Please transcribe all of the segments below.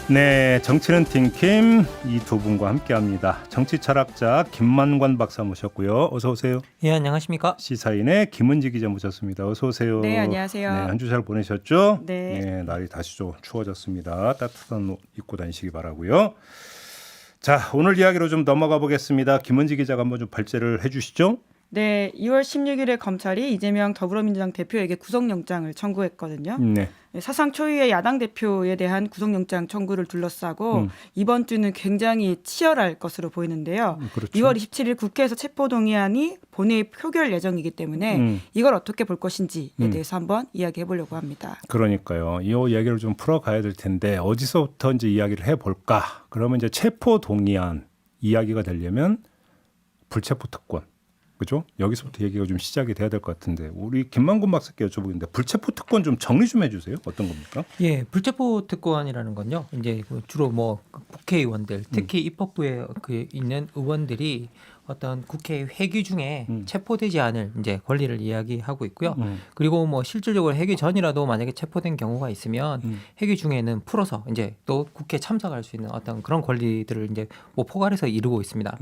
네, 정치는 팀킴 이 두 분과 함께합니다. 정치 철학자 김만관 박사 모셨고요. 어서 오세요. 예, 안녕하십니까? 시사인의 김은지 기자 모셨습니다. 어서 오세요. 네, 안녕하세요. 네, 한 주 잘 보내셨죠? 네. 날이 다시 좀 추워졌습니다. 따뜻한 옷 입고 다니시기 바라고요. 자, 오늘 이야기로 좀 넘어가 보겠습니다. 김은지 기자가 한번 좀 발제를 해주시죠. 네, 2월 16일에 검찰이 이재명 더불어민주당 대표에게 구속영장을 청구했거든요. 네. 사상 초유의 야당 대표에 대한 구속영장 청구를 둘러싸고 이번 주는 굉장히 치열할 것으로 보이는데요. 그렇죠. 2월 27일 국회에서 체포동의안이 본회의 표결 예정이기 때문에 이걸 어떻게 볼 것인지에 대해서 한번 이야기해 보려고 합니다. 그러니까요. 이 이야기를 좀 풀어가야 될 텐데 어디서부터 이제 이야기를 해볼까? 그러면 이제 체포동의안 이야기가 되려면 불체포특권. 그죠? 여기서부터 얘기가 좀 시작이 돼야 될 것 같은데 우리 김만곤 박사께 여쭤보겠는데 불체포 특권 좀 정리 좀 해주세요. 어떤 겁니까? 예, 불체포 특권이라는 건요. 이제 주로 뭐 국회의원들, 특히 입법부에 있는 의원들이 어떤 국회 회기 중에 체포되지 않을 이제 권리를 이야기하고 있고요. 그리고 뭐 실질적으로 회기 전이라도 만약에 체포된 경우가 있으면 회기 중에는 풀어서 이제 또 국회 참석할 수 있는 어떤 그런 권리들을 이제 뭐 포괄해서 이루고 있습니다.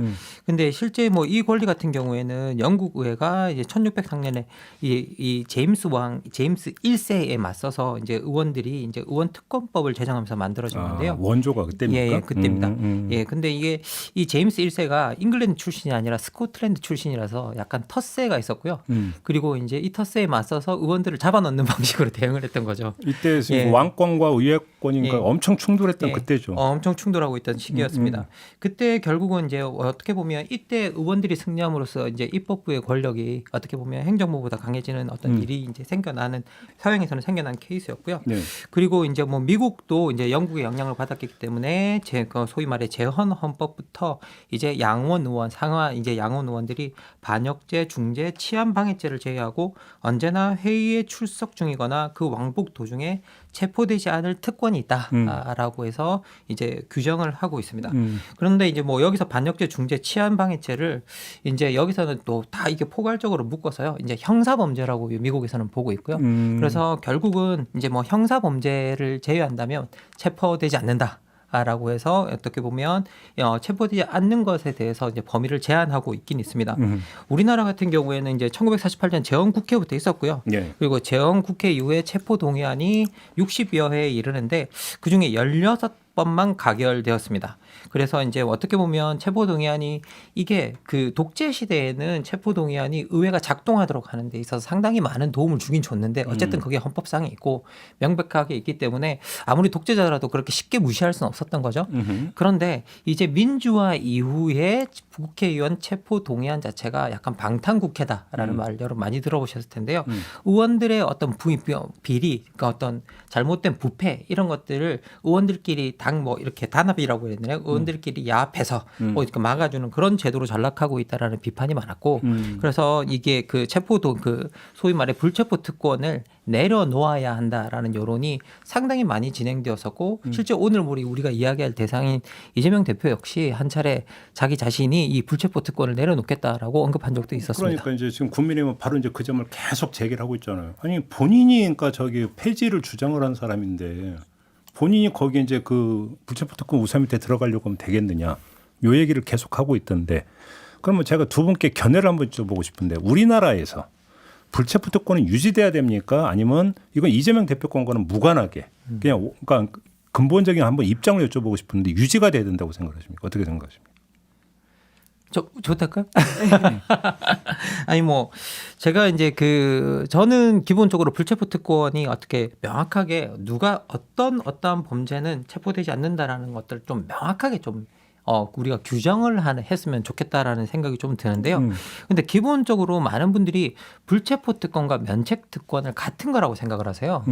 근데 실제 뭐 이 권리 같은 경우에는 영국 의회가 이제 1603년에 이 제임스 1세에 맞서서 이제 의원들이 이제 의원 특권법을 제정하면서 만들어진 건데요. 원조가 그때입니까? 예, 그때입니다. 예, 근데 이게 이 제임스 1세가 잉글랜드 출신이 아니라 스코틀랜드 출신이라서 약간 텃세가 있었고요. 그리고 이제 이 텃세에 맞서서 의원들을 잡아넣는 방식으로 대응을 했던 거죠. 이때 예. 왕권과 의회권인가 예. 엄청 충돌했던 예. 그때죠. 엄청 충돌하고 있던 시기였습니다. 그때 결국은 이제 어떻게 보면 이때 의원들이 승리함으로써 이제 입법부의 권력이 어떻게 보면 행정부보다 강해지는 어떤 일이 이제 생겨나는 사회에서는 생겨난 케이스였고요. 네. 그리고 이제 뭐 미국도 이제 영국의 영향을 받았기 때문에 소위 말해 재헌 헌법부터 이제 양원 의원 상하 이제 양원 의원들이 반역죄, 중죄, 치안방해죄를 제외하고 언제나 회의에 출석 중이거나 그 왕복 도중에 체포되지 않을 특권이 있다라고 해서 이제 규정을 하고 있습니다. 그런데 이제 뭐 여기서 반역죄, 중죄, 치안방해죄를 이제 여기서는 또 다 이게 포괄적으로 묶어서요. 이제 형사범죄라고 미국에서는 보고 있고요. 그래서 결국은 이제 뭐 형사범죄를 제외한다면 체포되지 않는다. 라고 해서 어떻게 보면 체포되지 않는 것에 대해서 이제 범위를 제한하고 있긴 있습니다. 우리나라 같은 경우에는 이제 1948년 재헌국회부터 있었고요. 네. 그리고 재헌국회 이후에 체포동의안이 60여 회에 이르는데 그중에 16번만 가결되었습니다. 그래서 이제 어떻게 보면 체포동의안이 이게 그 독재 시대에는 체포동의안이 의회가 작동하도록 하는 데 있어서 상당히 많은 도움을 주긴 줬는데 어쨌든 그게 헌법상에 있고 명백하게 있기 때문에 아무리 독재자라도 그렇게 쉽게 무시할 수는 없었던 거죠. 그런데 이제 민주화 이후에 국회의원 체포동의안 자체가 약간 방탄국회다라는 말 여러분 많이 들어보셨을 텐데요. 의원들의 어떤 비리, 그러니까 어떤 잘못된 부패 이런 것들을 의원들끼리 당 뭐 이렇게 단합이라고 해야 되나요? 의원들끼리 야합해서 이렇게 막아주는 그런 제도로 전락하고 있다라는 비판이 많았고 그래서 이게 그 소위 말해 불체포 특권을 내려놓아야 한다라는 여론이 상당히 많이 진행되었었고 실제 오늘 우리가 이야기할 대상인 이재명 대표 역시 한 차례 자기 자신이 이 불체포 특권을 내려놓겠다라고 언급한 적도 있었습니다. 그러니까 이제 지금 국민의힘은 바로 이제 그 점을 계속 제기를 하고 있잖아요. 아니 본인이 그러니까 저기 폐지를 주장을 한 사람인데 본인이 거기 이제 그 불체포 특권 우산 밑에 들어가려고 하면 되겠느냐? 요 얘기를 계속 하고 있던데 그러면 제가 두 분께 견해를 한번 여쭤보고 싶은데 우리나라에서 불체포 특권은 유지돼야 됩니까? 아니면 이건 이재명 대표권과는 무관하게 그냥 그러니까 근본적인 한번 입장을 여쭤보고 싶은데 유지가 돼야 된다고 생각하십니까? 어떻게 생각하십니까? 좋달까요? 아니 뭐 제가 이제 저는 기본적으로 불체포 특권이 어떻게 명확하게 누가 어떤 범죄는 체포되지 않는다라는 것들을 좀 명확하게 좀 우리가 규정을 했으면 좋겠다라는 생각이 좀 드는데요. 근데 기본적으로 많은 분들이 불체포 특권과 면책 특권을 같은 거라고 생각을 하세요.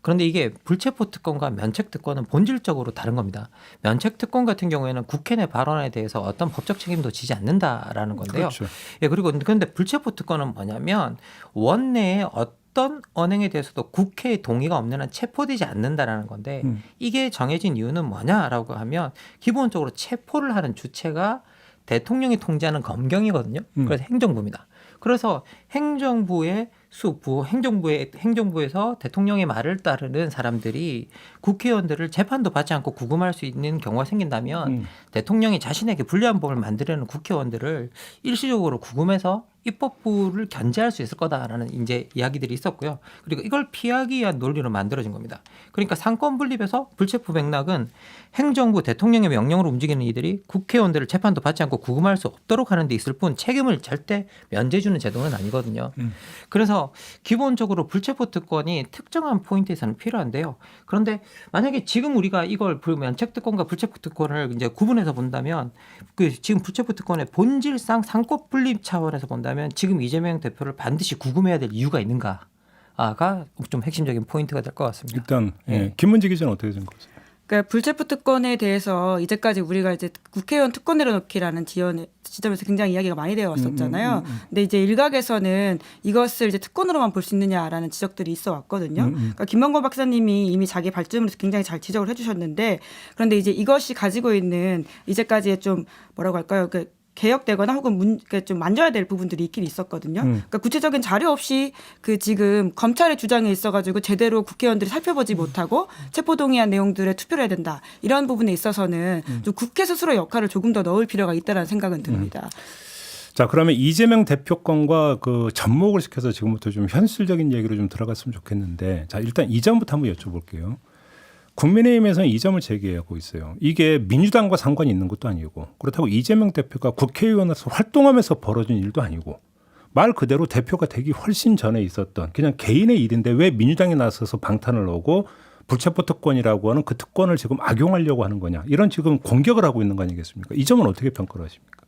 그런데 이게 불체포 특권과 면책 특권은 본질적으로 다른 겁니다. 면책 특권 같은 경우에는 국회 내 발언에 대해서 어떤 법적 책임도 지지 않는다라는 건데요. 그렇죠. 예, 그리고 그런데 불체포 특권은 뭐냐면 원내에 어떤 언행에 대해서도 국회의 동의가 없는 한 체포되지 않는다라는 건데 이게 정해진 이유는 뭐냐라고 하면 기본적으로 체포를 하는 주체가 대통령이 통제하는 검경이거든요. 그래서 행정부입니다. 그래서 행정부의 수부 행정부에서 대통령의 말을 따르는 사람들이 국회의원들을 재판도 받지 않고 구금할 수 있는 경우가 생긴다면 대통령이 자신에게 불리한 법을 만들려는 국회의원들을 일시적으로 구금해서 입법부를 견제할 수 있을 거다라는 이제 이야기들이 있었고요. 그리고 이걸 피하기 위한 논리로 만들어진 겁니다. 그러니까 상권 분립에서 불체포 맥락은 행정부 대통령의 명령으로 움직이는 이들이 국회의원들을 재판도 받지 않고 구금할 수 없도록 하는 데 있을 뿐 책임을 절대 면제해 주는 제도는 아니거든요. 그래서 기본적으로 불체포 특권이 특정한 포인트에서는 필요한데요. 그런데 만약에 지금 우리가 이걸 면책 특권과 불체포 특권을 이제 구분해서 본다면 그 지금 불체포 특권의 본질상 상권 분립 차원에서 본다면 지금 이재명 대표를 반드시 구금해야 될 이유가 있는가가 좀 핵심적인 포인트가 될 것 같습니다. 일단 김문지 기자는 어떻게 생각하세요? 그러니까 불체포 특권에 대해서 이제까지 우리가 이제 국회의원 특권 내려놓기라는 지점에서 굉장히 이야기가 많이 되어 왔었잖아요. 근데 이제 일각에서는 이것을 이제 특권으로만 볼 수 있느냐라는 지적들이 있어 왔거든요. 그러니까 김만권 박사님이 이미 자기 발전으로서 굉장히 잘 지적을 해주셨는데 그런데 이제 이것이 가지고 있는 이제까지의 좀 뭐라고 할까요? 개혁되거나 혹은 좀 만져야 될 부분들이 있긴 있었거든요. 그러니까 구체적인 자료 없이 그 지금 검찰의 주장에 있어가지고 제대로 국회의원들이 살펴보지 못하고 체포동의안 내용들에 투표를 해야 된다. 이런 부분에 있어서는 좀 국회 스스로의 역할을 조금 더 넣을 필요가 있다는 생각은 듭니다. 자, 그러면 이재명 대표권과 그 접목을 시켜서 지금부터 좀 현실적인 얘기로 좀 들어갔으면 좋겠는데, 자, 일단 이 점부터 한번 여쭤볼게요. 국민의힘에서는 이 점을 제기하고 있어요. 이게 민주당과 상관이 있는 것도 아니고 그렇다고 이재명 대표가 국회의원으로서 활동하면서 벌어진 일도 아니고 말 그대로 대표가 되기 훨씬 전에 있었던 그냥 개인의 일인데 왜 민주당이 나서서 방탄을 하고 불체포 특권이라고 하는 그 특권을 지금 악용하려고 하는 거냐. 이런 지금 공격을 하고 있는 거 아니겠습니까? 이 점은 어떻게 평가를 하십니까?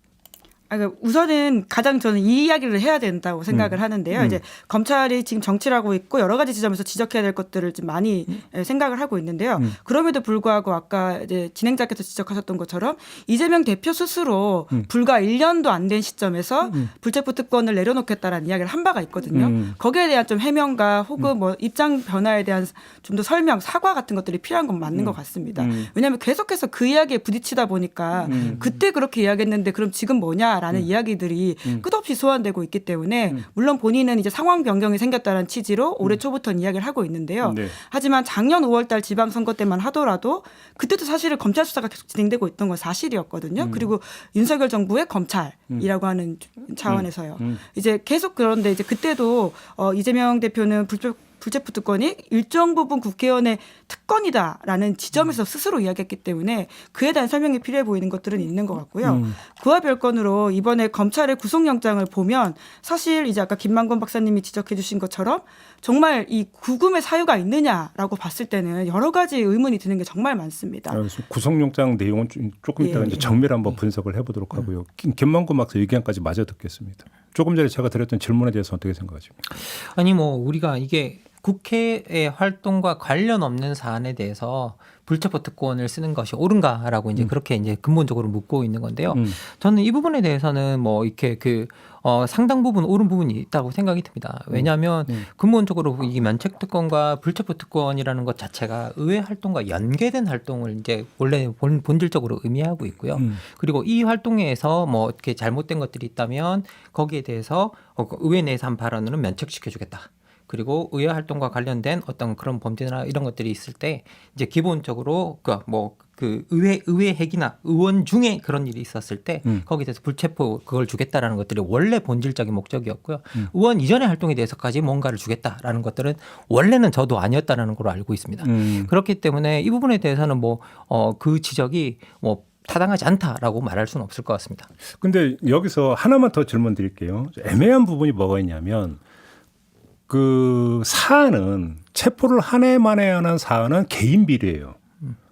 그러니까 우선은 가장 저는 이 이야기를 해야 된다고 생각을 하는데요. 이제 검찰이 지금 정치를 하고 있고 여러 가지 지점에서 지적해야 될 것들을 좀 많이 생각을 하고 있는데요. 그럼에도 불구하고 아까 이제 진행자께서 지적하셨던 것처럼 이재명 대표 스스로 불과 1년도 안 된 시점에서 불체포 특권을 내려놓겠다라는 이야기를 한 바가 있거든요. 거기에 대한 좀 해명과 혹은 뭐 입장 변화에 대한 좀 더 설명, 사과 같은 것들이 필요한 건 맞는 것 같습니다. 왜냐하면 계속해서 그 이야기에 부딪히다 보니까 그때 그렇게 이야기했는데 그럼 지금 뭐냐? 라는 이야기들이 끝없이 소환되고 있기 때문에 물론 본인은 이제 상황 변경이 생겼다는 취지로 올해 초부터 이야기를 하고 있는데요. 네. 하지만 작년 5월달 지방선거 때만 하더라도 그때도 사실은 검찰 수사가 계속 진행되고 있던 건 사실이었거든요. 그리고 윤석열 정부의 검찰이라고 하는 차원에서요. 이제 계속 그런데 이제 그때도 이재명 대표는 불체포 특권이 일정 부분 국회의원의 특권이다라는 지점에서 스스로 이야기했기 때문에 그에 대한 설명이 필요해 보이는 것들은 있는 것 같고요. 그와 별건으로 이번에 검찰의 구속영장을 보면 사실 이제 아까 김만권 박사님이 지적해 주신 것처럼 정말 이 구금의 사유가 있느냐라고 봤을 때는 여러 가지 의문이 드는 게 정말 많습니다. 구속영장 내용은 조금 이따가 이제 정밀 한번 분석을 해보도록 하고요. 김만권 박사 의견까지 마저 듣겠습니다. 조금 전에 제가 드렸던 질문에 대해서 어떻게 생각하십니까? 아니 뭐 우리가 이게 국회의 활동과 관련 없는 사안에 대해서 불체포 특권을 쓰는 것이 옳은가라고 이제 그렇게 이제 근본적으로 묻고 있는 건데요. 저는 이 부분에 대해서는 뭐 이렇게 상당 부분 옳은 부분이 있다고 생각이 듭니다. 왜냐하면 근본적으로 이 면책 특권과 불체포 특권이라는 것 자체가 의회 활동과 연계된 활동을 이제 원래 본질적으로 의미하고 있고요. 그리고 이 활동에서 뭐 이렇게 잘못된 것들이 있다면 거기에 대해서 의회 내에서 한 발언으로는 면책시켜주겠다. 그리고 의회 활동과 관련된 어떤 그런 범죄나 이런 것들이 있을 때 이제 기본적으로 의회 핵이나 의원 중에 그런 일이 있었을 때 거기에 대해서 불체포 그걸 주겠다라는 것들이 원래 본질적인 목적이었고요. 의원 이전의 활동에 대해서까지 뭔가를 주겠다라는 것들은 원래는 저도 아니었다라는 걸로 알고 있습니다. 그렇기 때문에 이 부분에 대해서는 그 지적이 타당하지 않다라고 말할 수는 없을 것 같습니다. 근데 여기서 하나만 더 질문 드릴게요. 애매한 부분이 뭐가 있냐면 그 사안은 체포를 한 해 만에 하는 사안은 개인 비리예요.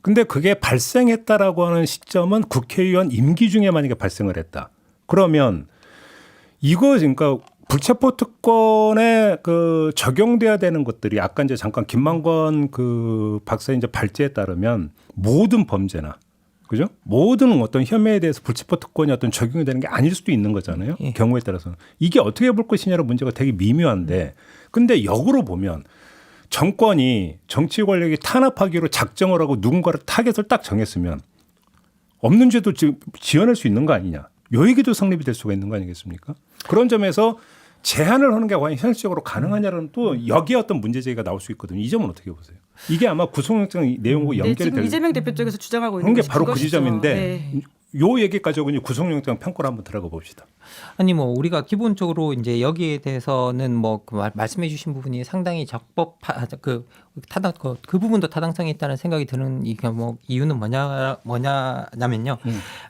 근데 그게 발생했다라고 하는 시점은 국회의원 임기 중에 만약에 발생을 했다. 그러면 이거 그러니까 불체포 특권에 적용돼야 되는 것들이 아까 이제 잠깐 김만권 박사의 이제 발제에 따르면 모든 범죄나 그죠? 모든 어떤 혐의에 대해서 불체포 특권이 어떤 적용이 되는 게 아닐 수도 있는 거잖아요. 예. 경우에 따라서는. 이게 어떻게 볼 것이냐는 문제가 되게 미묘한데 근데 역으로 보면 정권이 정치 권력이 탄압하기로 작정을 하고 누군가를 타겟을 딱 정했으면 없는 죄도 지어낼 수 있는 거 아니냐. 요 얘기도 성립이 될 수가 있는 거 아니겠습니까? 그런 점에서 제한을 하는 게 과연 현실적으로 가능하냐는 또 여기에 어떤 문제 제기가 나올 수 있거든요. 이 점은 어떻게 보세요? 이게 아마 구속영장 내용과 네, 연결이 지금 될 이재명 대표 쪽에서 주장하고 그런 있는 게 것이 바로 그 그것이죠. 지점인데 네. 요 얘기까지 하고 이제 구속영장 평가를 한번 들어가 봅시다. 아니 뭐 우리가 기본적으로 이제 여기에 대해서는 뭐 그 말씀해주신 부분이 상당히 그 부분도 타당성이 있다는 생각이 드는 이게 뭐 이유는 뭐냐면요.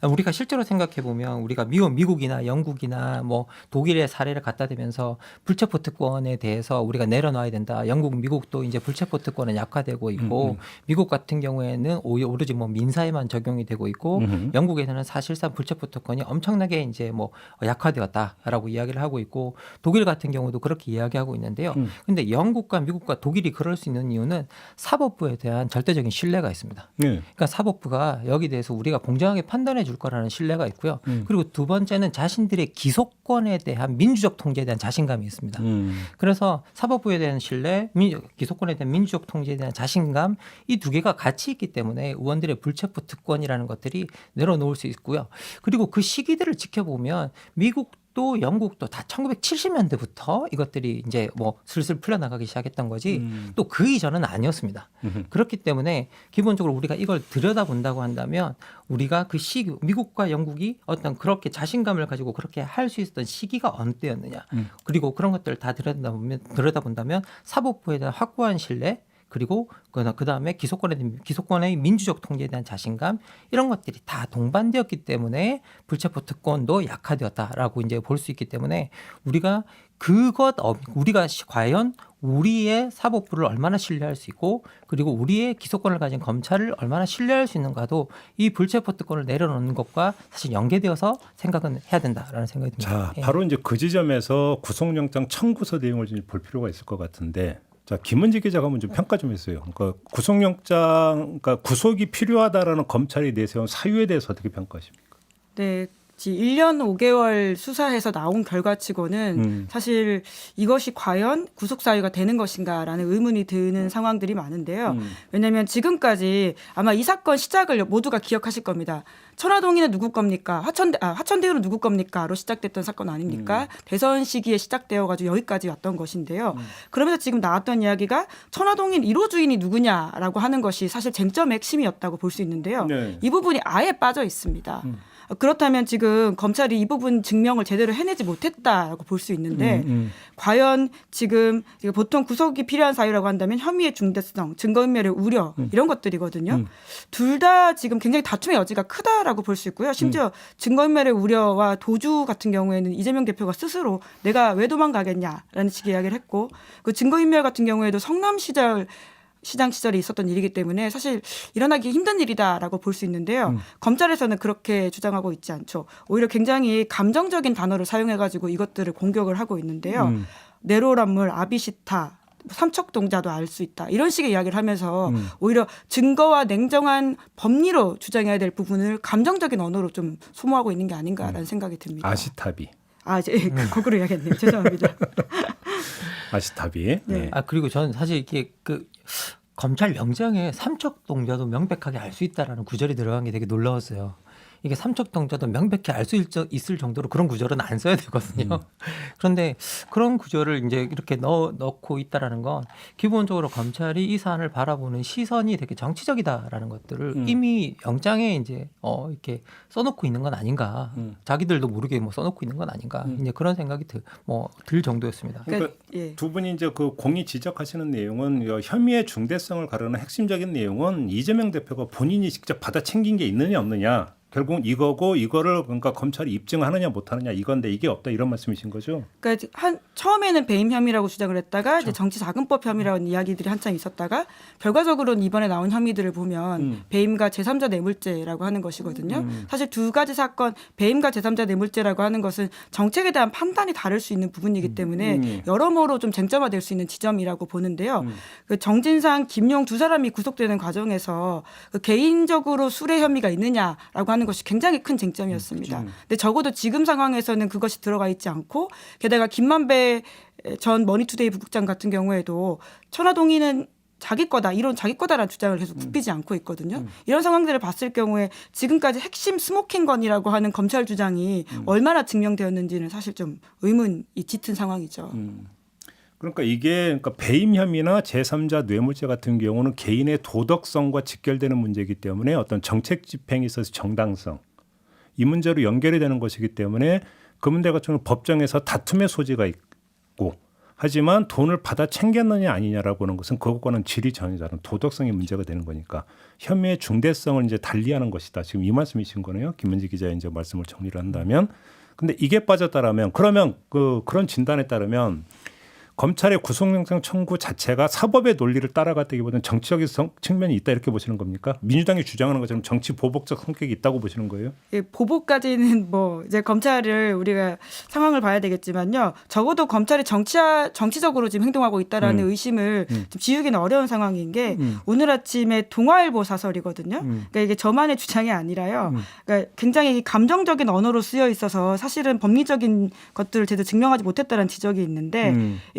우리가 실제로 생각해 보면 우리가 미국이나 영국이나 뭐 독일의 사례를 갖다 대면서 불체포 특권에 대해서 우리가 내려놔야 된다. 영국, 미국도 이제 불체포 특권은 약화되고 있고 미국 같은 경우에는 오로지 뭐 민사에만 적용이 되고 있고 영국에서는 사실상 불체포 특권이 엄청나게 이제 뭐 약화되었다라고 이야기를 하고 있고 독일 같은 경우도 그렇게 이야기하고 있는데요. 근데 영국과 미국과 독일이 그럴 수 있는 이유는 사법부에 대한 절대적인 신뢰가 있습니다. 네. 그러니까 사법부가 여기 대해서 우리가 공정하게 판단해 줄 거라는 신뢰가 있고요. 그리고 두 번째는 자신들의 기소권에 대한 민주적 통제에 대한 자신감이 있습니다. 그래서 사법부에 대한 신뢰, 기소권에 대한 민주적 통제에 대한 자신감 이 두 개가 같이 있기 때문에 의원들의 불체포 특권이라는 것들이 내려놓을 수 있고요. 그리고 그 시기들을 지켜보면 미국도 영국도 다 1970년대부터 이것들이 이제 뭐 슬슬 풀려나가기 시작했던 거지 또 그 이전은 아니었습니다. 그렇기 때문에 기본적으로 우리가 이걸 들여다본다고 한다면 우리가 그 시기 미국과 영국이 어떤 그렇게 자신감을 가지고 그렇게 할 수 있었던 시기가 어느 때였느냐 그리고 그런 것들을 다 들여다본다면 사법부에 대한 확고한 신뢰 그리고 그다음에 기소권의 민주적 통제에 대한 자신감 이런 것들이 다 동반되었기 때문에 불체포 특권도 약화되었다라고 이제 볼 수 있기 때문에 우리가 과연 우리의 사법부를 얼마나 신뢰할 수 있고 그리고 우리의 기소권을 가진 검찰을 얼마나 신뢰할 수 있는가도 이 불체포 특권을 내려놓는 것과 사실 연계되어서 생각은 해야 된다라는 생각이 듭니다. 자, 바로 이제 그 지점에서 구속영장 청구서 내용을 좀 볼 필요가 있을 것 같은데 자, 김은지 기자가 한번 좀 평가 좀 했어요. 그러니까 그러니까 구속이 필요하다라는 검찰이 내세운 사유에 대해서 어떻게 평가하십니까? 네. 1년 5개월 수사해서 나온 결과치고는 사실 이것이 과연 구속 사유가 되는 것인가라는 의문이 드는 상황들이 많은데요. 왜냐하면 지금까지 아마 이 사건 시작을 모두가 기억하실 겁니다. 천화동인은 누구 겁니까? 화천대유는 누구 겁니까?로 시작됐던 사건 아닙니까? 대선 시기에 시작되어가지고 여기까지 왔던 것인데요. 그러면서 지금 나왔던 이야기가 천화동인 1호 주인이 누구냐라고 하는 것이 사실 쟁점의 핵심이었다고 볼 수 있는데요. 네. 이 부분이 아예 빠져 있습니다. 그렇다면 지금 검찰이 이 부분 증명을 제대로 해내지 못했다라고 볼 수 있는데 과연 지금 보통 구속이 필요한 사유라고 한다면 혐의의 중대성, 증거인멸의 우려 이런 것들이거든요. 둘 다 지금 굉장히 다툼의 여지가 크다라고 볼 수 있고요. 심지어 증거인멸의 우려와 도주 같은 경우에는 이재명 대표가 스스로 내가 왜 도망가겠냐라는 식의 이야기를 했고 그 증거인멸 같은 경우에도 시장 시절에 있었던 일이기 때문에 사실 일어나기 힘든 일이다라고 볼 수 있는데요. 검찰에서는 그렇게 주장하고 있지 않죠. 오히려 굉장히 감정적인 단어를 사용해가지고 이것들을 공격을 하고 있는데요. 내로란물, 아비시타, 삼척동자도 알 수 있다. 이런 식의 이야기를 하면서 오히려 증거와 냉정한 법리로 주장해야 될 부분을 감정적인 언어로 좀 소모하고 있는 게 아닌가라는 생각이 듭니다. 아시타비. 거꾸로 이야기했네요. 죄송합니다. 아시타비. 네. 그리고 저는 사실 이게 검찰 영장에 삼척동자도 명백하게 알 수 있다라는 구절이 들어간 게 되게 놀라웠어요. 이게 삼척동자도 명백히 알 수 있을 정도로 그런 구절은 안 써야 되거든요. 그런데 그런 구절을 이제 이렇게 넣고 있다라는 건 기본적으로 검찰이 이 사안을 바라보는 시선이 되게 정치적이다라는 것들을 이미 영장에 이제 이렇게 써놓고 있는 건 아닌가. 자기들도 모르게 뭐 써놓고 있는 건 아닌가. 이제 그런 생각이 들 정도였습니다. 그러니까 두 분이 이제 그 공이 지적하시는 내용은 혐의의 중대성을 가르는 핵심적인 내용은 이재명 대표가 본인이 직접 받아 챙긴 게 있느냐 없느냐. 결국 이거고 이거를 그러니까 검찰이 입증하느냐 못하느냐 이건데 이게 없다 이런 말씀이신 거죠? 그러니까 처음에는 배임 혐의라고 주장을 했다가 이제 정치자금법 혐의라는 이야기들이 한참 있었다가 결과적으로는 이번에 나온 혐의들을 보면 배임과 제3자 뇌물죄라고 하는 것이거든요. 사실 두 가지 사건 배임과 제3자 뇌물죄라고 하는 것은 정책에 대한 판단이 다를 수 있는 부분이기 때문에 여러모로 좀 쟁점화될 수 있는 지점이라고 보는데요. 그 정진상, 김용 두 사람이 구속되는 과정에서 그 개인적으로 수뢰 혐의가 있느냐라고 하는 것이 굉장히 큰 쟁점이었습니다. 근데 적어도 지금 상황에서는 그것이 들어가 있지 않고 게다가 김만배 전 머니투데이 부국장 같은 경우에도 천화동인은 자기 거다 이런 자기 거다라는 주장을 계속 굽히지 않고 있거든요. 이런 상황들을 봤을 경우에 지금까지 핵심 스모킹건이라고 하는 검찰 주장이 얼마나 증명되었는지는 사실 좀 의문이 짙은 상황이죠. 그러니까 이게 그러니까 배임 혐의나 제3자 뇌물죄 같은 경우는 개인의 도덕성과 직결되는 문제이기 때문에 어떤 정책 집행에 있어서 정당성 이 문제로 연결이 되는 것이기 때문에 그 문제 같은 경우는 법정에서 다툼의 소지가 있고 하지만 돈을 받아 챙겼느냐 아니냐라고 하는 것은 그것과는 질이 전혀 다른 도덕성의 문제가 되는 거니까 혐의의 중대성을 이제 달리하는 것이다. 지금 이 말씀이신 거네요. 김은지 기자의 이제 말씀을 정리를 한다면, 근데 이게 빠졌다라면 그러면 그런 진단에 따르면 검찰의 구속영장 청구 자체가 사법의 논리를 따라갔다기보다는 정치적인 측면이 있다 이렇게 보시는 겁니까? 민주당이 주장하는 것처럼 정치 보복적 성격이 있다고 보시는 거예요? 예, 보복까지는 뭐 이제 검찰을 우리가 상황을 봐야 되겠지만요. 적어도 검찰이 정치적으로 지금 행동하고 있다라는 의심을 좀 지우기는 어려운 상황인 게 오늘 아침에 동아일보 사설이거든요. 그러니까 이게 저만의 주장이 아니라요. 그러니까 굉장히 감정적인 언어로 쓰여 있어서 사실은 법리적인 것들을 제대로 증명하지 못했다는 지적이 있는데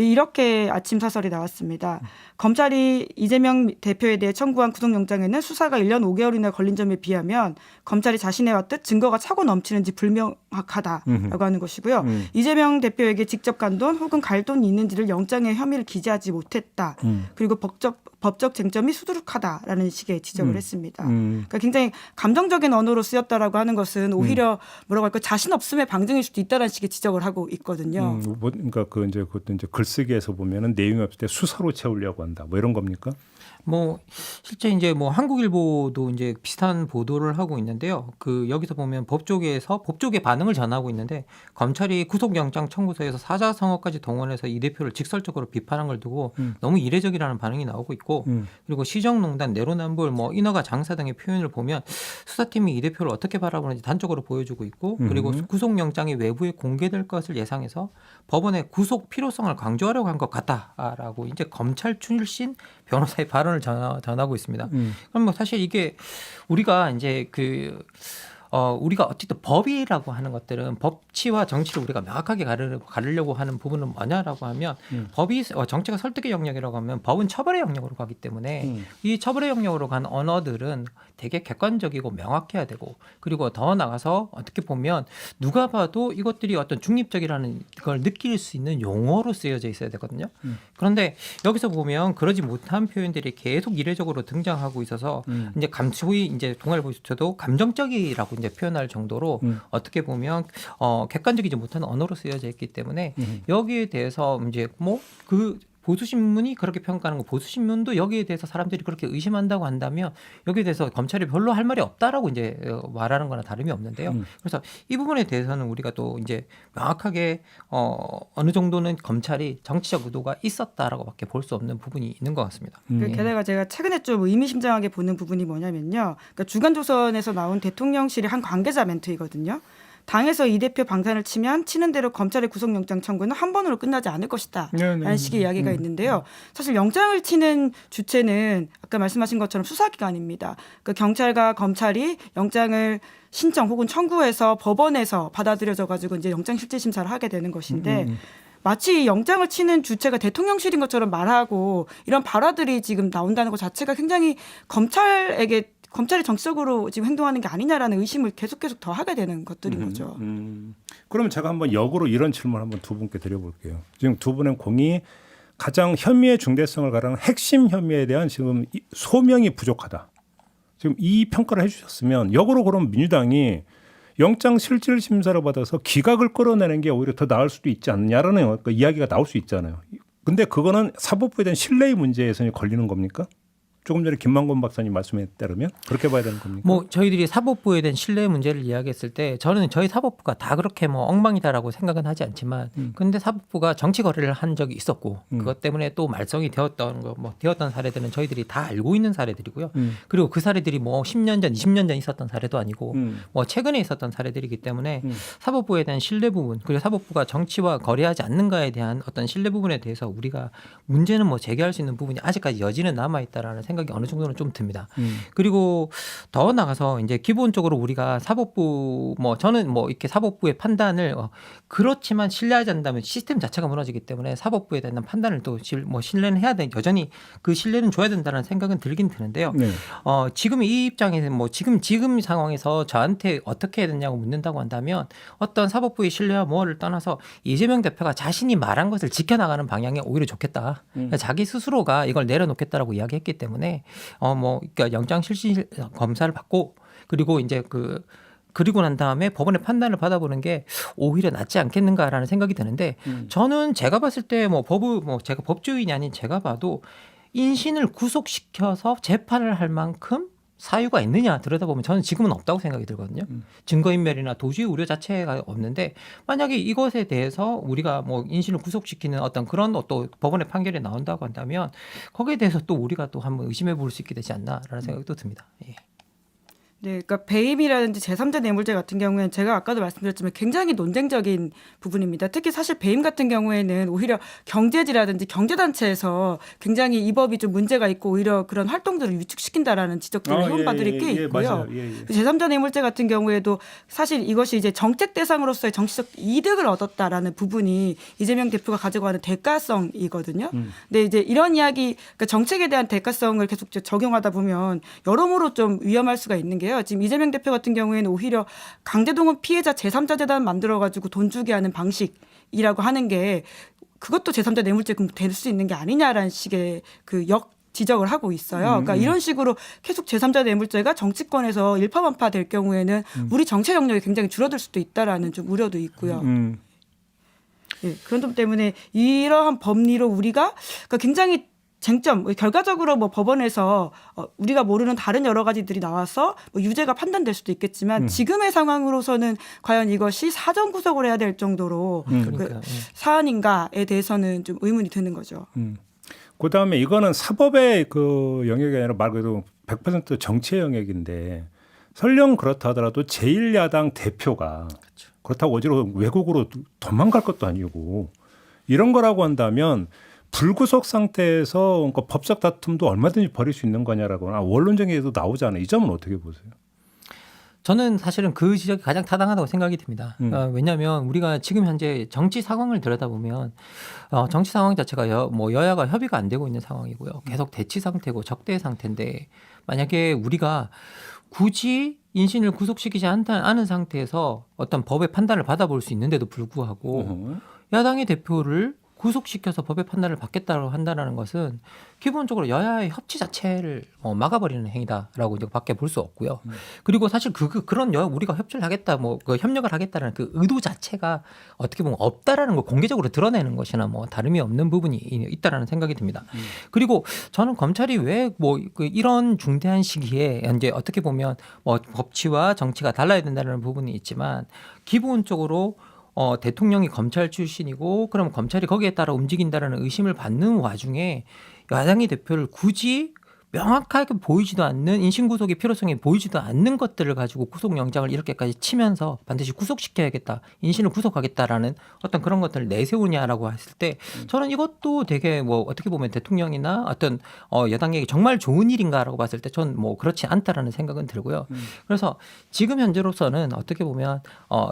이렇게 아침 사설이 나왔습니다. 검찰이 이재명 대표에 대해 청구한 구속영장에는 수사가 1년 5개월이나 걸린 점에 비하면 검찰이 자신해왔듯 증거가 차고 넘치는지 불명확하다라고 하는 것이고요. 이재명 대표에게 직접 간 돈 혹은 갈 돈이 있는지를 영장의 혐의를 기재하지 못했다. 그리고 법적 쟁점이 수두룩하다라는 식의 지적을 했습니다. 그러니까 굉장히 감정적인 언어로 쓰였다라고 하는 것은 오히려 뭐라고 할까 자신 없음의 방증일 수도 있다라는 식의 지적을 하고 있거든요. 그러니까 그것도 이제 글쓰기에서 보면은 내용이 없을 때 수사로 채우려고 한다. 뭐 이런 겁니까? 뭐 실제 이제 뭐 한국일보도 이제 비슷한 보도를 하고 있는데요. 여기서 보면 법조계의 반응을 전하고 있는데 검찰이 구속영장 청구서에서 사자성어까지 동원해서 이 대표를 직설적으로 비판한 걸 두고 너무 이례적이라는 반응이 나오고 있고 그리고 시정농단, 내로남불, 뭐 인허가 장사 등의 표현을 보면 수사팀이 이 대표를 어떻게 바라보는지 단적으로 보여주고 있고 그리고 구속영장이 외부에 공개될 것을 예상해서 법원의 구속 필요성을 강조하려고 한 것 같다라고 이제 검찰 출신 변호사의 발언을 전하고 있습니다. 그럼 뭐 사실 이게 우리가 이제 우리가 어쨌든 법이라고 하는 것들은 법치와 정치를 우리가 명확하게 가르려고 하는 부분은 뭐냐라고 하면 법이 정치가 설득의 영역이라고 하면 법은 처벌의 영역으로 가기 때문에 이 처벌의 영역으로 간 언어들은 되게 객관적이고 명확해야 되고 그리고 더 나가서 어떻게 보면 누가 봐도 이것들이 어떤 중립적이라는 걸 느낄 수 있는 용어로 쓰여져 있어야 되거든요. 그런데 여기서 보면 그러지 못한 표현들이 계속 이례적으로 등장하고 있어서 이제 소위 이제 동아일보에서도 감정적이라고 이제 표현할 정도로 어떻게 보면 객관적이지 못한 언어로 쓰여져 있기 때문에 여기에 대해서 이제 보수신문이 그렇게 평가하는 거 보수신문도 여기에 대해서 사람들이 그렇게 의심한다고 한다면 여기에 대해서 검찰이 별로 할 말이 없다라고 이제 말하는 거나 다름이 없는데요. 그래서 이 부분에 대해서는 우리가 또 이제 명확하게 어느 정도는 검찰이 정치적 의도가 있었다라고밖에 볼 수 없는 부분이 있는 것 같습니다. 게다가 제가 최근에 좀 의미심장하게 보는 부분이 뭐냐면요. 그러니까 주간조선에서 나온 대통령실의 한 관계자 멘트이거든요. 당에서 이 대표 방탄을 치는 대로 검찰의 구속영장 청구는 한 번으로 끝나지 않을 것이다 라는 식의 이야기가 있는데요. 사실 영장을 치는 주체는 아까 말씀하신 것처럼 수사기관입니다. 그 경찰과 검찰이 영장을 신청 혹은 청구해서 법원에서 받아들여져 가지고 이제 영장실질심사를 하게 되는 것인데 마치 영장을 치는 주체가 대통령실인 것처럼 말하고 이런 발화들이 지금 나온다는 것 자체가 굉장히 검찰이 정치적으로 지금 행동하는 게 아니냐라는 의심을 계속 더 하게 되는 것들인 거죠. 그러면 제가 한번 역으로 이런 질문 한번 두 분께 드려볼게요. 지금 두 분의 공이 가장 혐의의 중대성을 가르는 핵심 혐의에 대한 지금 소명이 부족하다. 지금 이 평가를 해주셨으면 역으로 그럼 민주당이 영장 실질 심사를 받아서 기각을 끌어내는 게 오히려 더 나을 수도 있지 않느냐라는 이야기가 나올 수 있잖아요. 근데 그거는 사법부에 대한 신뢰의 문제에서 걸리는 겁니까? 조금 전에 김만곤 박사님 말씀에 따르면 그렇게 봐야 되는 겁니까? 뭐 저희들이 사법부에 대한 신뢰 문제를 이야기했을 때 저는 저희 사법부가 다 그렇게 뭐 엉망이다라고 생각은 하지 않지만 근데 사법부가 정치 거래를 한 적이 있었고 그것 때문에 또 말썽이 되었던 사례들은 저희들이 다 알고 있는 사례들이고요. 그리고 그 사례들이 뭐 10년 전, 20년 전 있었던 사례도 아니고 뭐 최근에 있었던 사례들이기 때문에 사법부에 대한 신뢰 부분 그리고 사법부가 정치와 거래하지 않는가에 대한 어떤 신뢰 부분에 대해서 우리가 문제는 뭐 제기할 수 있는 부분이 아직까지 여지는 남아 있다라는 생각. 생각이 어느 정도는 좀 듭니다. 그리고 더 나가서 이제 기본적으로 우리가 사법부 뭐 저는 뭐 이렇게 사법부의 판단을 그렇지만 신뢰하지 않는다면 시스템 자체가 무너지기 때문에 사법부에 대한 판단을 또 뭐 신뢰는 해야 돼. 여전히 그 신뢰는 줘야 된다는 생각은 들긴 드는데요. 네. 지금 이 입장에서 뭐 지금 상황에서 저한테 어떻게 해야 되냐고 묻는다고 한다면 어떤 사법부의 신뢰와 뭐를 떠나서 이재명 대표가 자신이 말한 것을 지켜나가는 방향이 오히려 좋겠다. 자기 스스로가 이걸 내려놓겠다라고 이야기했기 때문에 그러니까 영장 실질 검사를 받고 그리고 이제 그리고 난 다음에 법원의 판단을 받아보는 게 오히려 낫지 않겠는가라는 생각이 드는데 저는 제가 봤을 때 제가 법조인이 아닌 제가 봐도 인신을 구속시켜서 재판을 할 만큼 사유가 있느냐 들여다보면 저는 지금은 없다고 생각이 들거든요. 증거인멸이나 도주의 우려 자체가 없는데 만약에 이것에 대해서 우리가 뭐 인신을 구속시키는 어떤 그런 또 법원의 판결이 나온다고 한다면 거기에 대해서 또 우리가 또 한번 의심해 볼 수 있게 되지 않나라는 생각이 또 듭니다. 예. 네, 그러니까 배임이라든지 제3자 뇌물죄 같은 경우에는 제가 아까도 말씀드렸지만 굉장히 논쟁적인 부분입니다. 특히 사실 배임 같은 경우에는 오히려 경제지라든지 경제단체에서 굉장히 이 법이 좀 문제가 있고 오히려 그런 활동들을 위축시킨다라는 지적들을 해온 바들이 꽤 있고요. 맞아요. 예. 제3자 뇌물죄 같은 경우에도 사실 이것이 이제 정책 대상으로서의 정치적 이득을 얻었다라는 부분이 이재명 대표가 가지고 가는 대가성이거든요. 근데 이제 이런 이야기, 그러니까 정책에 대한 대가성을 계속 적용하다 보면 여러모로 좀 위험할 수가 있는 게 지금 이재명 대표 같은 경우에는 오히려 강제동원 피해자 제3자 재단 만들어가지고 돈 주게 하는 방식이라고 하는 게 그것도 제3자 뇌물죄 될 수 있는 게 아니냐라는 식의 지적을 하고 있어요. 그러니까 이런 식으로 계속 제3자 뇌물죄가 정치권에서 일파만파 될 경우에는 우리 정치 영역이 굉장히 줄어들 수도 있다라는 좀 우려도 있고요. 네, 그런 점 때문에 이러한 법리로 우리가 그러니까 굉장히 쟁점, 결과적으로 뭐 법원에서 우리가 모르는 다른 여러 가지들이 나와서 뭐 유죄가 판단될 수도 있겠지만 지금의 상황으로서는 과연 이것이 사전 구속을 해야 될 정도로 사안인가에 대해서는 좀 의문이 드는 거죠. 그다음에 이거는 사법의 그 영역이 아니라 말 그대로 100% 정치의 영역인데 설령 그렇다 하더라도 제1야당 대표가 그렇다고 어디로 외국으로 도망갈 것도 아니고 이런 거라고 한다면 불구속 상태에서 그러니까 법적 다툼도 얼마든지 벌일 수 있는 거냐라고 원론적에도 나오잖아요. 이 점은 어떻게 보세요? 저는 사실은 그 지적이 가장 타당하다고 생각이 듭니다. 왜냐하면 우리가 지금 현재 정치 상황을 들여다보면 정치 상황 자체가 여야가 협의가 안 되고 있는 상황이고요. 계속 대치 상태고 적대 상태인데 만약에 우리가 굳이 인신을 구속시키지 않은 상태에서 어떤 법의 판단을 받아볼 수 있는데도 불구하고 야당의 대표를 구속시켜서 법의 판단을 받겠다고 한다는 것은 기본적으로 여야의 협치 자체를 막아버리는 행위다라고 이제 밖에 볼 수 없고요. 그리고 사실 그런 우리가 협치를 하겠다, 협력을 하겠다는 그 의도 자체가 어떻게 보면 없다라는 걸 공개적으로 드러내는 것이나 다름이 없는 부분이 있다라는 생각이 듭니다. 그리고 저는 검찰이 왜 이런 중대한 시기에 이제 어떻게 보면 법치와 정치가 달라야 된다는 부분이 있지만 기본적으로 대통령이 검찰 출신이고 그럼 검찰이 거기에 따라 움직인다라는 의심을 받는 와중에 야당의 대표를 굳이 명확하게 보이지도 않는 인신구속의 필요성이 보이지도 않는 것들을 가지고 구속영장을 이렇게까지 치면서 반드시 구속시켜야겠다, 인신을 구속하겠다라는 어떤 그런 것들을 내세우냐라고 했을 때 저는 이것도 되게 어떻게 보면 대통령이나 어떤 여당에게 정말 좋은 일인가라고 봤을 때 전 그렇지 않다라는 생각은 들고요. 그래서 지금 현재로서는 어떻게 보면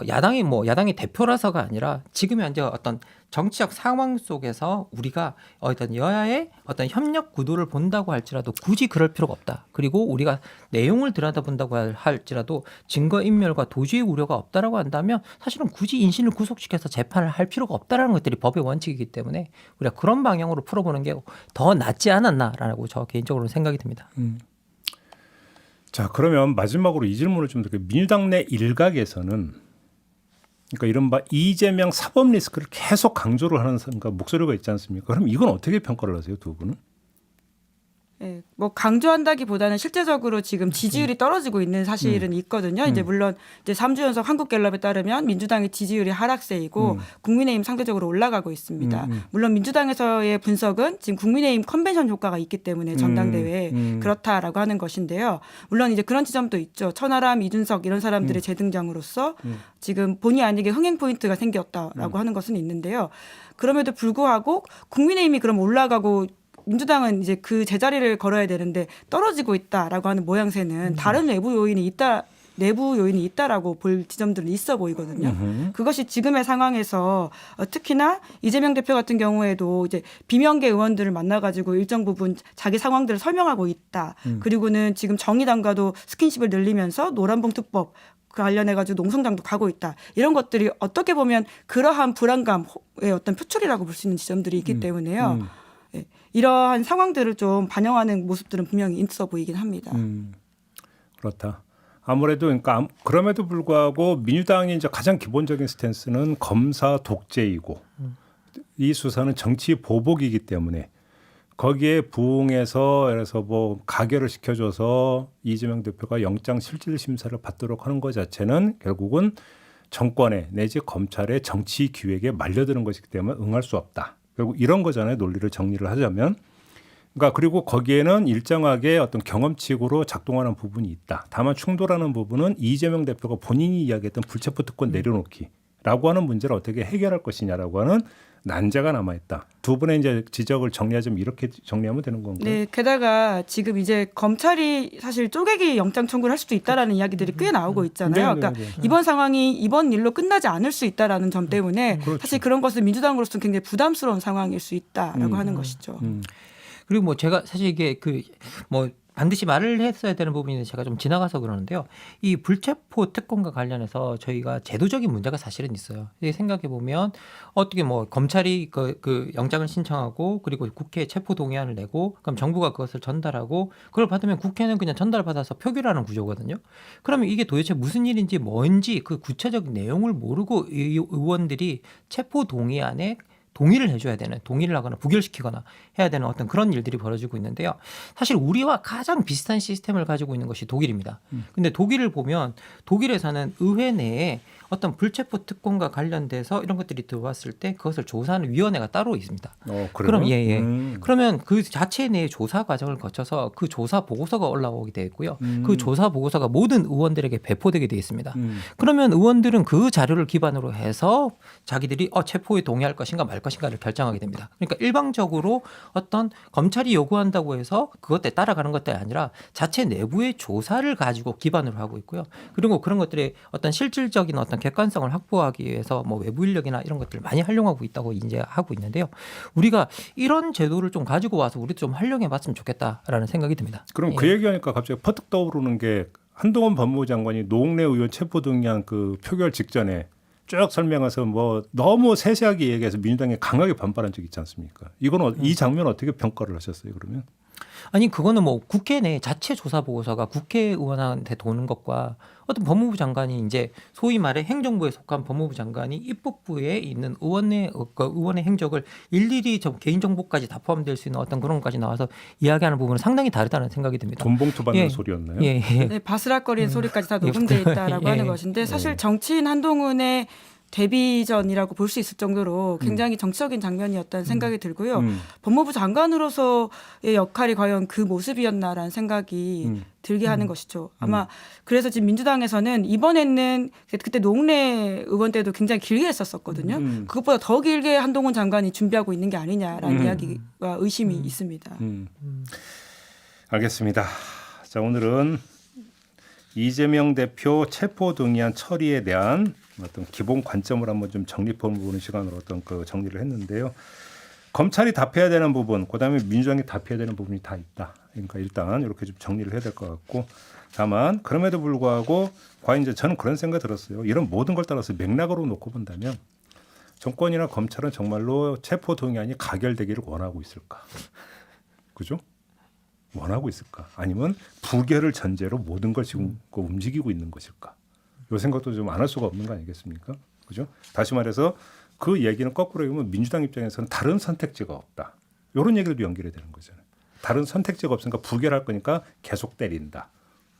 야당이 대표라서가 아니라 지금 현재 어떤 정치적 상황 속에서 우리가 어떤 여야의 어떤 협력 구도를 본다고 할지라도 굳이 그럴 필요가 없다. 그리고 우리가 내용을 들여다본다고 할지라도 증거인멸과 도주의 우려가 없다라고 한다면 사실은 굳이 인신을 구속시켜서 재판을 할 필요가 없다라는 것들이 법의 원칙이기 때문에 우리가 그런 방향으로 풀어보는 게 더 낫지 않았나라고 저 개인적으로는 생각이 듭니다. 자, 그러면 마지막으로 이 질문을 좀 드릴게요. 민주당 내 일각에서는 그러니까 이른바 이재명 사법 리스크를 계속 강조를 하는 목소리가 있지 않습니까? 그럼 이건 어떻게 평가를 하세요, 두 분은? 네, 강조한다기보다는 실제적으로 지금 지지율이 떨어지고 있는 사실은 있거든요. 이제 물론 이제 3주 연속 한국갤럽에 따르면 민주당의 지지율이 하락세이고 국민의힘 상대적으로 올라가고 있습니다. 물론 민주당에서의 분석은 지금 국민의힘 컨벤션 효과가 있기 때문에 전당대회에 그렇다라고 하는 것인데요. 물론 이제 그런 지점도 있죠. 천하람, 이준석 이런 사람들의 재등장으로서 지금 본의 아니게 흥행 포인트가 생겼다라고 하는 것은 있는데요. 그럼에도 불구하고 국민의힘이 그럼 올라가고 민주당은 이제 그 제자리를 걸어야 되는데 떨어지고 있다라고 하는 모양새는 다른 내부 요인이 있다라고 볼 지점들은 있어 보이거든요. 그것이 지금의 상황에서 특히나 이재명 대표 같은 경우에도 이제 비명계 의원들을 만나가지고 일정 부분 자기 상황들을 설명하고 있다. 그리고는 지금 정의당과도 스킨십을 늘리면서 노란봉투법 관련해가지고 농성장도 가고 있다. 이런 것들이 어떻게 보면 그러한 불안감의 어떤 표출이라고 볼 수 있는 지점들이 있기 때문에요. 예, 이러한 상황들을 좀 반영하는 모습들은 분명히 있어 보이긴 합니다. 그렇다. 아무래도 그러니까 그럼에도 불구하고 민주당이 이제 가장 기본적인 스탠스는 검사 독재이고 이 수사는 정치 보복이기 때문에 거기에 부응해서 그래서 뭐 가결을 시켜줘서 이재명 대표가 영장 실질 심사를 받도록 하는 것 자체는 결국은 정권의 내지 검찰의 정치 기획에 말려드는 것이기 때문에 응할 수 없다. 결국 이런 거잖아요. 논리를 정리를 하자면. 그러니까 그리고 거기에는 일정하게 어떤 경험칙으로 작동하는 부분이 있다. 다만 충돌하는 부분은 이재명 대표가 본인이 이야기했던 불체포 특권 내려놓기라고 하는 문제를 어떻게 해결할 것이냐라고 하는 난제가 남아있다. 두 분의 이제 지적을 정리하자면 이렇게 정리하면 되는 건가요? 네, 게다가 지금 이제 검찰이 사실 쪼개기 영장 청구를 할 수도 있다라는 이야기들이 꽤 나오고 있잖아요. 네, 그러니까 네. 이번 상황이 이번 일로 끝나지 않을 수 있다라는 점 때문에 그렇죠. 사실 그런 것은 민주당으로서는 굉장히 부담스러운 상황일 수 있다라고 하는 것이죠. 그리고 뭐 제가 사실 이게 뭐 반드시 말을 했어야 되는 부분인데 제가 좀 지나가서 그러는데요. 이 불체포 특권과 관련해서 저희가 제도적인 문제가 사실은 있어요. 생각해 보면 어떻게 뭐 검찰이 그 영장을 신청하고 그리고 국회에 체포 동의안을 내고 그럼 정부가 그것을 전달하고 그걸 받으면 국회는 그냥 전달받아서 표결하는 구조거든요. 그러면 이게 도대체 무슨 일인지 뭔지 그 구체적인 내용을 모르고 의원들이 체포 동의안에 동의를 해줘야 되는, 동의를 하거나 부결시키거나 해야 되는 어떤 그런 일들이 벌어지고 있는데요. 사실 우리와 가장 비슷한 시스템을 가지고 있는 것이 독일입니다. 근데 독일을 보면 독일에서는 의회 내에 어떤 불체포 특권과 관련돼서 이런 것들이 들어왔을 때 그것을 조사하는 위원회가 따로 있습니다. 그래요? 그럼 예. 그러면 그 자체 내의 조사 과정을 거쳐서 그 조사 보고서가 올라오게 되어 있고요. 그 조사 보고서가 모든 의원들에게 배포되게 되어 있습니다. 그러면 의원들은 그 자료를 기반으로 해서 자기들이 체포에 동의할 것인가 말 것인가를 결정하게 됩니다. 그러니까 일방적으로 어떤 검찰이 요구한다고 해서 그것에 따라가는 것들이 아니라 자체 내부의 조사를 가지고 기반으로 하고 있고요. 그리고 그런 것들의 어떤 실질적인 어떤 객관성을 확보하기 위해서 뭐 외부 인력이나 이런 것들을 많이 활용하고 있다고 이제 하고 있는데요. 우리가 이런 제도를 좀 가지고 와서 우리도 좀 활용해 봤으면 좋겠다라는 생각이 듭니다. 그럼 그 얘기하니까 갑자기 퍼뜩 떠오르는 게 한동훈 법무부 장관이 노웅래 의원 체포 동의안 그 표결 직전에 쭉 설명해서 뭐 너무 세세하게 얘기해서 민주당이 강하게 반발한 적이 있지 않습니까? 이건 이 장면 어떻게 평가를 하셨어요, 그러면? 아니 그거는 뭐 국회 내 자체 조사 보고서가 국회의원한테 도는 것과 어떤 법무부 장관이 이제 소위 말해 행정부에 속한 법무부 장관이 입법부에 있는 의원의 행적을 일일이 개인정보까지 다 포함될 수 있는 어떤 그런 것까지 나와서 이야기하는 부분은 상당히 다르다는 생각이 듭니다. 돈봉투 받는 소리였나요? 예. 네, 바스락거리는 소리까지 다 녹음돼 있다라고 하는 것인데 사실 정치인 한동훈의 데뷔전이라고 볼 수 있을 정도로 굉장히 정치적인 장면이었다는 생각이 들고요. 법무부 장관으로서의 역할이 과연 그 모습이었나라는 생각이 들게 하는 것이죠. 아마 그래서 지금 민주당에서는 이번에는 그때 노웅래 의원 때도 굉장히 길게 했었거든요. 그것보다 더 길게 한동훈 장관이 준비하고 있는 게 아니냐라는 이야기가 의심이 있습니다. 알겠습니다. 자, 오늘은 이재명 대표 체포 동의안 처리에 대한 어떤 기본 관점을 한번 좀 정립해보는 시간으로 어떤 그 정리를 했는데요. 검찰이 답해야 되는 부분, 그다음에 민주당이 답해야 되는 부분이 다 있다. 그러니까 일단 이렇게 좀 정리를 해야 될 것 같고, 다만 그럼에도 불구하고 과연 이제 저는 그런 생각이 들었어요. 이런 모든 걸 따라서 맥락으로 놓고 본다면 정권이나 검찰은 정말로 체포 동의안이 가결되기를 원하고 있을까? 그죠? 원하고 있을까? 아니면 부결을 전제로 모든 걸 지금 움직이고 있는 것일까? 이 생각도 좀 안 할 수가 없는 거 아니겠습니까? 그죠? 다시 말해서 그 얘기는 거꾸로 얘기하면 민주당 입장에서는 다른 선택지가 없다. 이런 얘기도 연결이 되는 거잖아요. 다른 선택지가 없으니까 부결할 거니까 계속 때린다.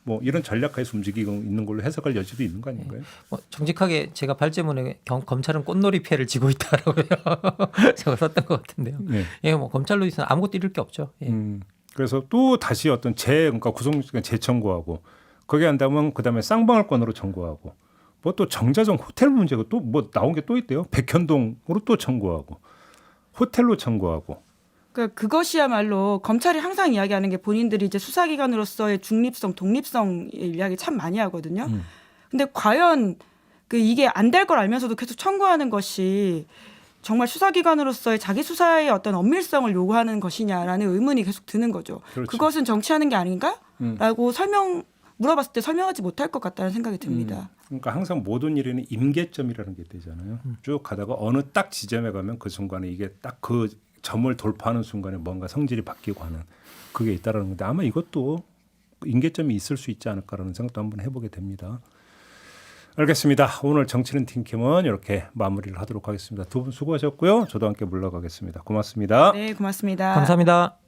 뭐 이런 전략하에서 움직이고 있는 걸로 해석할 여지도 있는 거 아닌가요? 정직하게 제가 발제문에 검찰은 꽃놀이 피해를 지고 있다라고요. 제가 썼던 것 같은데요. 네. 예, 뭐 검찰로 있어서 아무것도 잃을 게 없죠. 예. 그래서 또 다시 어떤 그러니까 구속영장 재청구하고 거기에 한다면 그다음에 쌍방울권으로 청구하고 뭐 또 정자정 호텔 문제가 또 뭐 나온 게 또 있대요. 백현동으로 또 청구하고 호텔로 청구하고 그러니까 그것이야말로 검찰이 항상 이야기하는 게 본인들이 이제 수사기관으로서의 중립성, 독립성 이야기 참 많이 하거든요. 근데 과연 그 이게 안 될 걸 알면서도 계속 청구하는 것이 정말 수사기관으로서의 자기 수사의 어떤 엄밀성을 요구하는 것이냐라는 의문이 계속 드는 거죠. 그렇죠. 그것은 정치하는 게 아닌가라고 물어봤을 때 설명하지 못할 것 같다는 생각이 듭니다. 그러니까 항상 모든 일에는 임계점이라는 게 되잖아요. 쭉 가다가 어느 딱 지점에 가면 그 순간에 이게 딱 그 점을 돌파하는 순간에 뭔가 성질이 바뀌고 하는 그게 있다라는 건데 아마 이것도 임계점이 있을 수 있지 않을까라는 생각도 한번 해보게 됩니다. 알겠습니다. 오늘 정치는 팀캠은 이렇게 마무리를 하도록 하겠습니다. 두 분 수고하셨고요. 저도 함께 물러가겠습니다. 고맙습니다. 네, 고맙습니다. 감사합니다.